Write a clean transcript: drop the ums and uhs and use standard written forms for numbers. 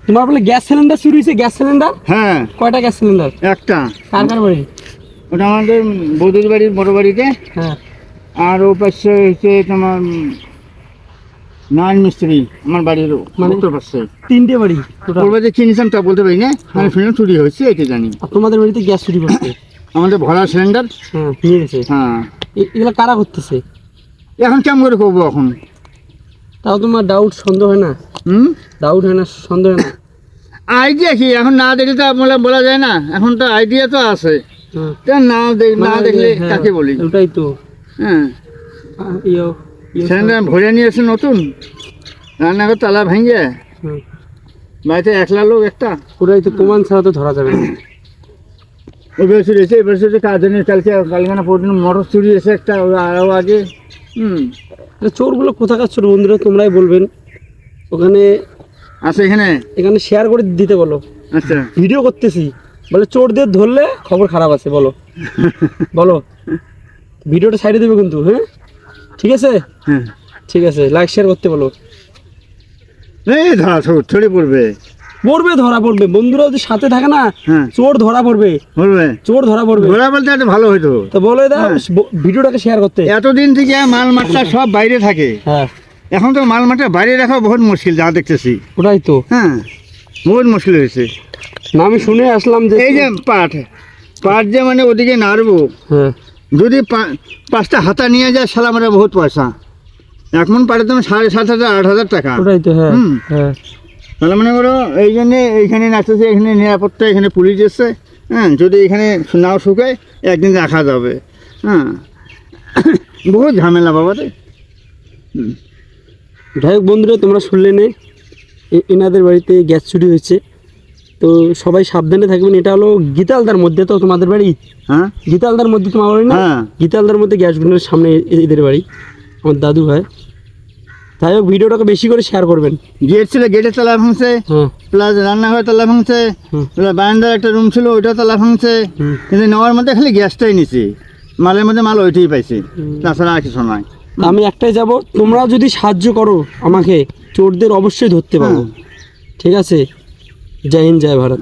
তোমার বলে gas cylinder চুরি হয়েছে? Gas cylinder? হ্যাঁ। কয়টা গ্যাস সিলিন্ডার? একটা। কার কার বাড়ি? ওটা আমাদের বৌদির বাড়ির বড় বাড়িতে। হ্যাঁ। আর ও পাশে হচ্ছে তোমার নারায়ণ মিস্ত্রি আমার বাড়ির মানে উত্তর পাশে। 3টে বাড়ি টোটাল? ওর বাড়িতে চিনিসাম তা বলতে পারি না, মানে শুনে চুরি হয়েছে এটা জানি। আর তোমাদের বাড়িতে গ্যাস চুরি করছে? আমাদের ভরা সিলিন্ডার। হ্যাঁ, নিয়ে গেছে। হ্যাঁ। এগুলো কারা করতেছে? এখন কেমন করে করবো এখন? তাও তোমার ডাউট সন্দেহ হয় না? ডাউট হয় না, সন্দেহ হয় না? আইডিয়া কি এখন না দেখলে তো বলা যায় না, এখন তো আইডিয়া তো আছে। না দেখলে কাকে বলি? ওটাই তো। হ্যাঁ, সিলিন্ডার ভরে নিয়ে এসে নতুন রান্নাঘর তালা ভেঙে বাড়িতে একলা লোক একটা। ওটাই তো, প্রমাণ ছাড়া তো ধরা যাবে না। এবার চুরি এসে কাজ নিয়ে কালখানা পর্যন্ত মোটর চুরি এসে একটা আরও আগে। চোরগুলো কোথাকার চোর বন্ধুরা তোমরাই বলবেন। ওখানে আছে এখানে শেয়ার করে দিতে বলো। আচ্ছা, ভিডিও করতেছি বলে চোরদের ধরলে খবর খারাপ আছে, বলো বলো। ভিডিওটা সাইডে দেবে কিন্তু। হ্যাঁ, ঠিক আছে। হ্যাঁ, ঠিক আছে, লাইক শেয়ার করতে বলো। এই ধরা ছড়ে পড়বে ধরা পড়বে বন্ধুরা, যদি সাথে থাকে না চোর ধরা পড়বে। চোর ধরা পড়বে। ধরা বলতে একটা ভালো হইতো তো বলে দাও ভিডিওটাকে শেয়ার করতে। এতদিন থেকে মাল মাত্রা সব বাইরে থাকে। হ্যাঁ, এখন তো মাল মাত্রা বাইরে রাখা বহুত মুশকিল, যা দেখতেছি। ওটাই তো। হ্যাঁ, বহুত মুশকিল হয়েছে। না, আমি শুনে আসলাম যে এই যে পাট যে মানে ওদিকে নাড়বো, হ্যাঁ, যদি 5টা হাতা নিয়ে যায় সালা মানে বহুত পয়সা। এখন পারে তুমি 7,500 8,000 টাকা। ওটাই তো। হ্যাঁ, হ্যাঁ। তাহলে মনে করো এই জন্যে এইখানে নাচতেছে, এখানে নিরাপত্তা, এখানে পুলিশ এসছে। হ্যাঁ, যদি এখানে নাও শুকায় একদিন রাখা যাবে। হ্যাঁ, বহুত ঝামেলা বাবা রে। যাই হোক বন্ধুরা, তোমরা শুনলে নে এনাদের বাড়িতে গ্যাস চুরি হয়েছে। তো সবাই সাবধানে থাকবেন। এটা হলো গীতালদার মধ্যে তো তোমাদের বাড়ি? হ্যাঁ, গীতালদার মধ্যে তোমার বাড়ি না? গীতালদার মধ্যে গ্যাসগুলোর সামনে এদের বাড়ি, আমার দাদু হয়। যাই হোক, ভিডিওটাকে বেশি করে শেয়ার করবেন। গেট ছিল, গেটের তালা ভাঙছে, প্লাস রান্নাঘরের তালা ভাঙছে, বারান্দার একটা রুম ছিল ওইটা তালা ভাঙছে। কিন্তু নেওয়ার মধ্যে খালি গ্যাসটাই নিছি, মালের মধ্যে মাল ওইটাই পাইছি, তাছাড়া আর কিছু নয়। আমি একটাই যাব, তোমরা যদি সাহায্য করো আমাকে, চোরদের অবশ্যই ধরতে পারবো। ঠিক আছে। জয় হিন্দ, জয় ভারত।